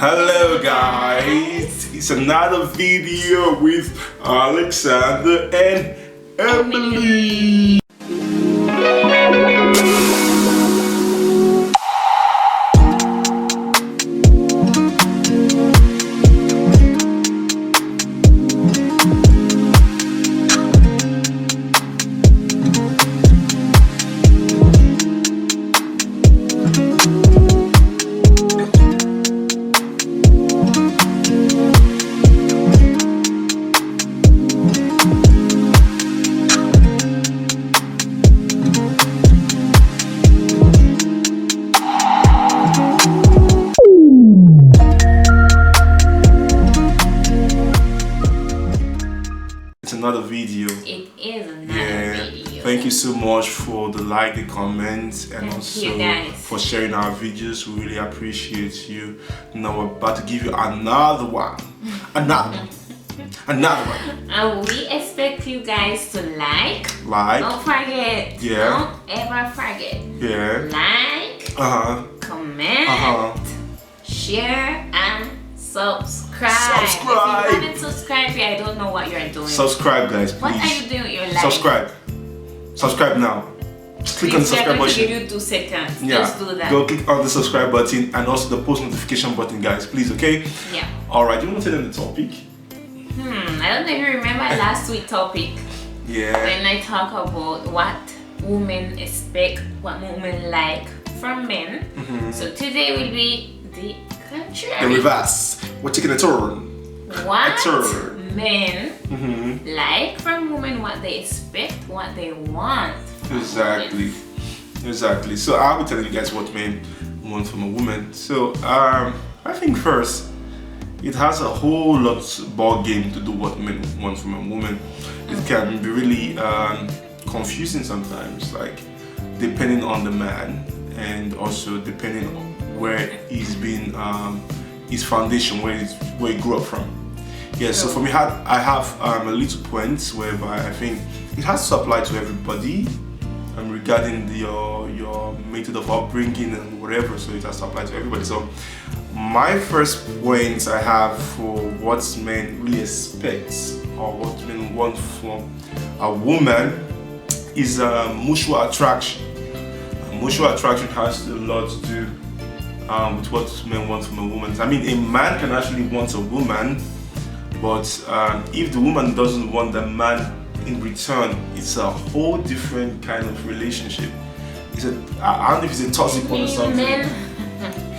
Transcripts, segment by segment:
Hello guys, it's another video with Alexander and Emily. Another video. It is another video. Thank you so much for the like, the comments, and Thank also you guys for sharing our videos. We really appreciate you. Now we're about to give you another one. Another one. And we expect you guys to like. Don't forget. Yeah. Don't ever forget. Yeah. Like. Comment. Share and subscribe. If you haven't subscribed yet, I don't know what you're doing. Subscribe, guys, please. What are you doing with your life? Subscribe now. Click on the subscribe button. Give you 2 seconds. Yeah. Just do that. Go click on the subscribe button and also the post notification button, guys, please. Okay. Yeah. All right. Do you want to tell them the topic? I don't know if you remember last week's topic. Yeah. When I talk about what women expect, what women like from men. So today will be the contrary. The reverse. We're taking a turn. What men like from women, what they expect, what they want. Exactly. So I'll be telling you guys what men want from a woman. So I think first, it has a whole lot ball game to do what men want from a woman. It can be really confusing sometimes, like depending on the man and also depending on where he's been, his foundation, where he grew up from. Yeah, so for me, I have a little points whereby I think it has to apply to everybody regarding your method of upbringing and whatever, so it has to apply to everybody. So my first points I have for what men really expect or what men want from a woman is mutual attraction. Mutual attraction has a lot to do with what men want from a woman. I mean, a man can actually want a woman, but if the woman doesn't want the man in return, it's a whole different kind of relationship. I don't know if it's a toxic one or something. Men,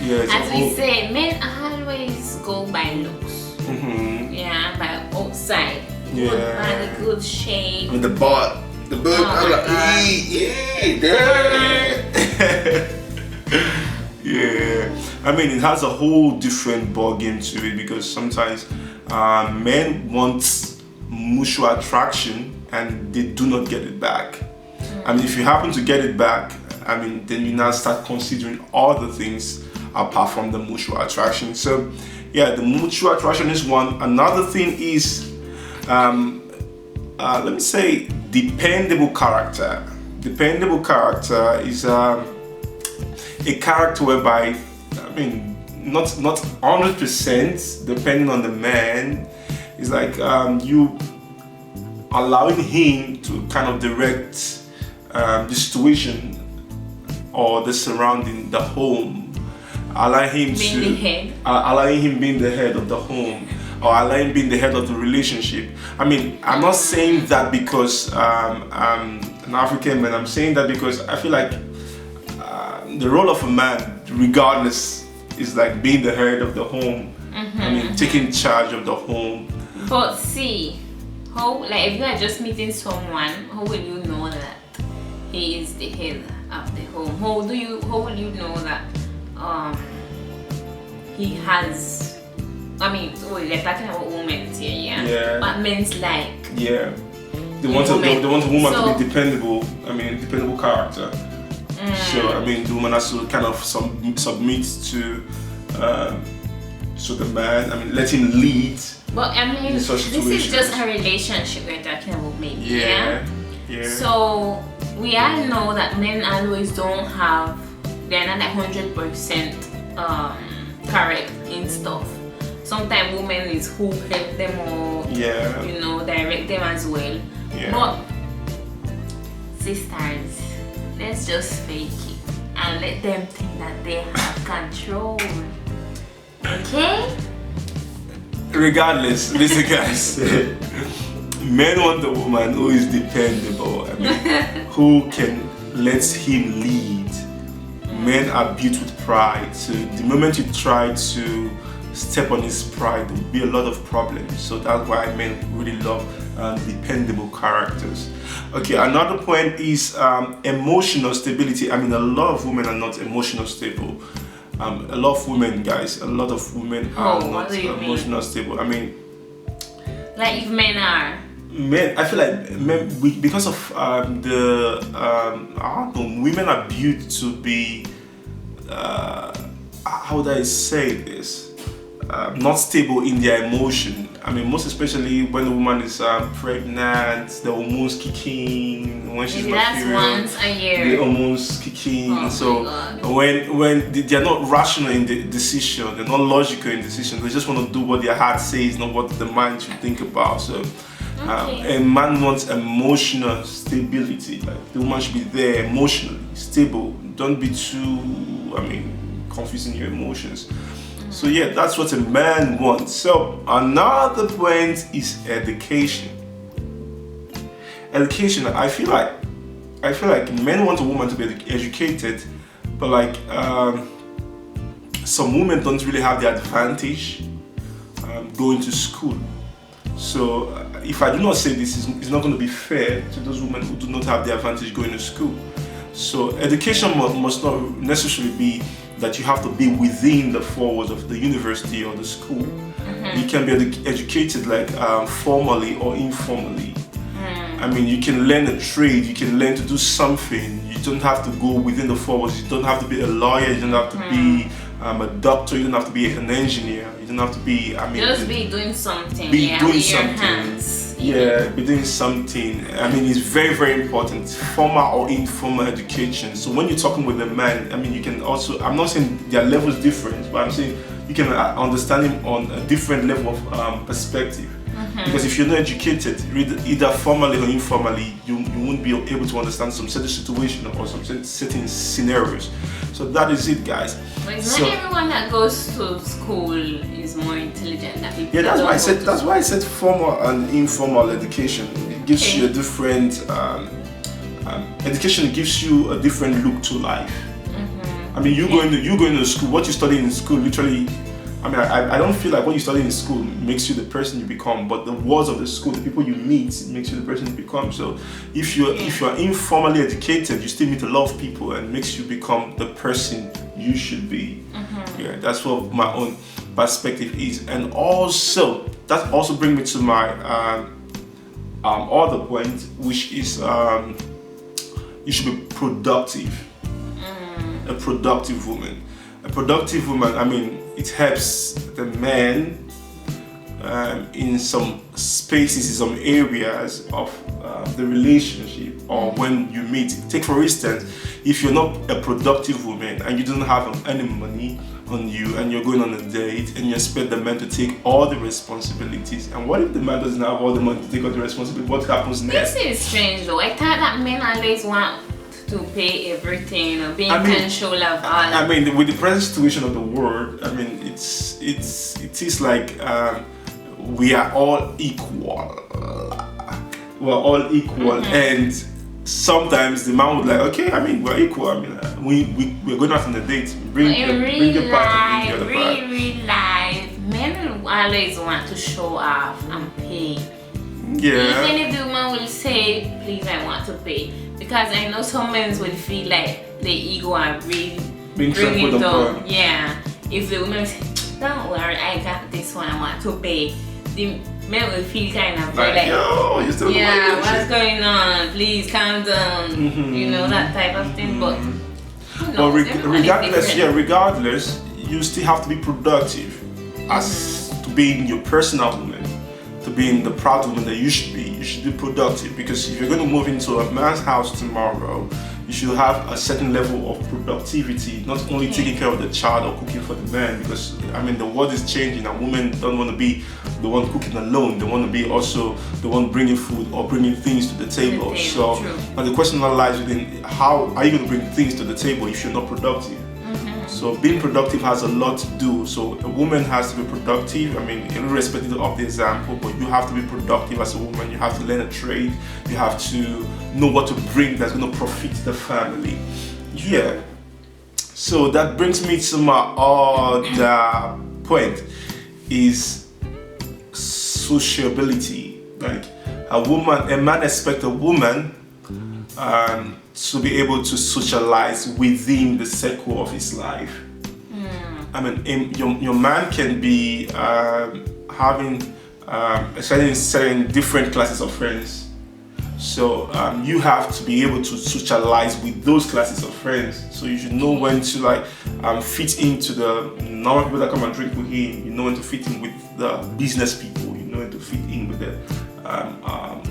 yeah, as we say, men always go by looks. Yeah, by outside. Yeah. By the good shape. With the butt. The butt. I'm like, yeah. I mean, it has a whole different ball game to it because sometimes men want mutual attraction and they do not get it back. I mean, if you happen to get it back, I mean, then you now start considering all the things apart from the mutual attraction. So, yeah, the mutual attraction is one. Another thing is, let me say, dependable character. Dependable character is a character whereby, I mean, not 100% depending on the man. It's like you allowing him to kind of direct the situation or the surrounding, the home, allowing him being the head of the home, or allowing him being the head of the relationship. I mean, I'm not saying that because I'm an African man. I'm saying that because I feel like the role of a man, regardless, is like being the head of the home. I mean, taking charge of the home. But see, how, like, if you are just meeting someone, how will you know that he is the head of the home? How will you know that he has? I mean, we're talking about women here, yeah. But men's like. Yeah. They want a woman to be dependable. I mean, dependable character. So I mean, the woman has to kind of submit to the man. I mean, let him lead. But I mean, this is just a relationship we're talking about, maybe. Yeah. So we all know that men always don't have, they're not 100% correct in stuff. sometimes women is who help them or you know, direct them as well. Yeah. But sisters, let's just fake it and let them think that they have control. Okay? Regardless, listen guys, men want a woman who is dependable, I mean, who can let him lead. Men are built with pride, so the moment you try to step on his pride, there will be a lot of problems. So that's why men really love dependable characters. Okay, another point is emotional stability. I mean, a lot of women are not emotional stable. A lot of women, guys, a lot of women are not emotional stable. I mean, like if men are. Men, I feel like men, because of I don't know, women are built to be, how would I say this? Not stable in their emotion. I mean, most especially when the woman is pregnant, the hormones kick in. When she's not period, once a year. the hormones kick in. So when they're not rational in the decision, they're not logical in decision. They just want to do what their heart says, not what the mind should think about. So. A man wants emotional stability. Like the woman should be there emotionally stable. Don't be too, confusing your emotions. So yeah, that's what a man wants. So another point is education. Education. I feel like men want a woman to be educated, but like some women don't really have the advantage going to school. So if I do not say this, it's not going to be fair to those women who do not have the advantage going to school. So education must not necessarily be that you have to be within the four walls of the university or the school. You can be educated like formally or informally. I mean, you can learn a trade, you can learn to do something. You don't have to go within the four walls. You don't have to be a lawyer, you don't have to be a doctor, you don't have to be an engineer, you don't have to be, just be doing something. Be doing with something. Your hands. Yeah, be doing something. I mean, it's very, very important. Formal or informal education. So when you're talking with a man, I mean, you can also, I'm not saying their level is different, but I'm saying you can understand him on a different level of perspective. Because if you're not educated, either formally or informally, you won't be able to understand some certain situation or some certain scenarios. So that is it, guys. But it's not everyone that goes to school is more intelligent than people. Yeah, that's why I said formal and informal education. It gives you a different education gives you a different look to life. I mean, you going to school. What you study in school, literally. I mean, I don't feel like what you study in school makes you the person you become, but the walls of the school, the people you meet, makes you the person you become. So if you're informally educated, you still meet a lot of people and makes you become the person you should be. Yeah, that's what my own perspective is. And also, that also brings me to my other point, which is you should be productive. A productive woman. A productive woman, I mean, it helps the man in some spaces, in some areas of the relationship or when you meet. Take for instance, if you're not a productive woman and you don't have any money on you and you're going on a date and you expect the man to take all the responsibilities, and what if the man doesn't have all the money to take all the responsibility? What happens next? This is strange though. I thought that men always want to pay everything or be in control of all. I mean, with the present situation of the world, I mean, it is like we are all equal. We're all equal, and sometimes the man would like, okay, I mean, we're equal. I mean, we're going out on a date. Bring your part, bring the other part. Real life, men always want to show off and pay. Yeah. Even if the woman will say, please, I want to pay. Because I know some men will feel like the ego are really bringing it down. Yeah. If the woman says, don't worry, I got this one, I want to pay. The men will feel kind of like, yo, you still what's going on? Please calm down. You know, that type of thing. But regardless, you still have to be productive as to being your personal woman. To being the proud woman that you should be productive, because if you're going to move into a man's house tomorrow, you you should have a certain level of productivity, not only taking care of the child or cooking for the man, because I mean the world is changing and women don't want to be the one cooking alone. They want to be also the one bringing food or bringing things to the table. So and the question now lies within, how are you going to bring things to the table if you're not productive? So being productive has a lot to do. So a woman has to be productive. I mean, irrespective of the example, but you have to be productive as a woman. You have to learn a trade. You have to know what to bring that's going to profit the family. Yeah. So that brings me to my other point, is sociability. Like a man expects a woman to be able to socialize within the circle of his life. I mean, your man can be having certain different classes of friends. So you have to be able to socialize with those classes of friends. So you should know when to fit into the normal people that come and drink with him. You know when to fit in with the business people. You know when to fit in with the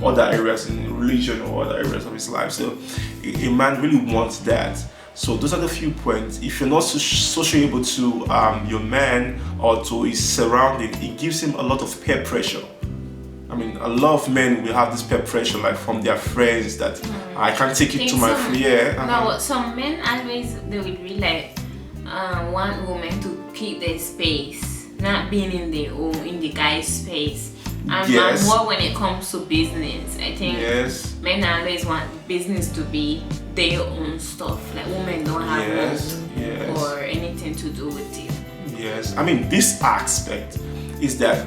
other areas in religion or other areas of his life. So a man really wants that. So those are the few points. If you're not sociable to your man or to his surrounding, it gives him a lot of peer pressure. I mean, a lot of men will have this peer pressure, like from their friends, that I can't take you to my friend. No, some men always, they would really want women to keep their space, not being in the guy's space. And more when it comes to business. I think men always want business to be their own stuff. Like women don't have or anything to do with it. Yes, I mean, this aspect is that,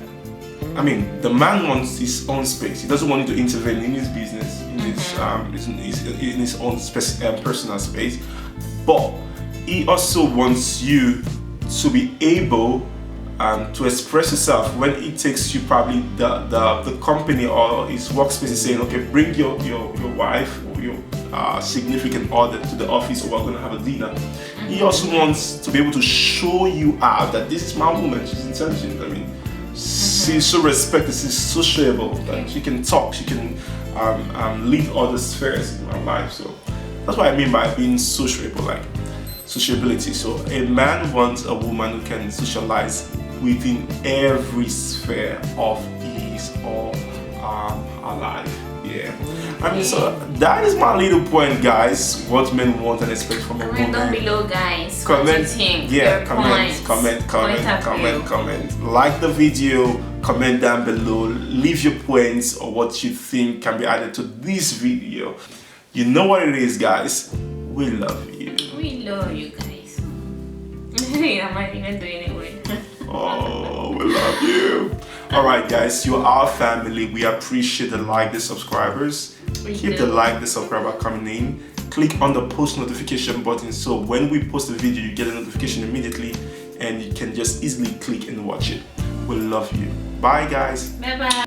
I mean, the man wants his own space. He doesn't want you to intervene in his business, in his own personal space. But he also wants you to be able to express yourself when it takes you, probably the company or his workspace is saying, okay, bring your wife or your significant other to the office, or we're going to have a dinner. He also wants to be able to show you out that this is my woman, she's intelligent. I mean, she's so respected, she's sociable, that she can talk, she can lead other spheres in my life. So that's what I mean by being sociable, like sociability. So a man wants a woman who can socialize within every sphere of his or her life. I mean, so that is my little point, guys. What men want and expect from a woman. Comment down below, guys. Comment. Comment. Like the video. Comment down below. Leave your points or what you think can be added to this video. You know what it is, guys. We love you. We love you, guys. I might even do it anyway. Oh, we love you. Alright, guys, you're our family. We appreciate the like, the subscribers. Keep the like, the subscriber coming in. Click on the post notification button, so when we post a video, you get a notification immediately and you can just easily click and watch it. We love you. Bye, guys. Bye bye.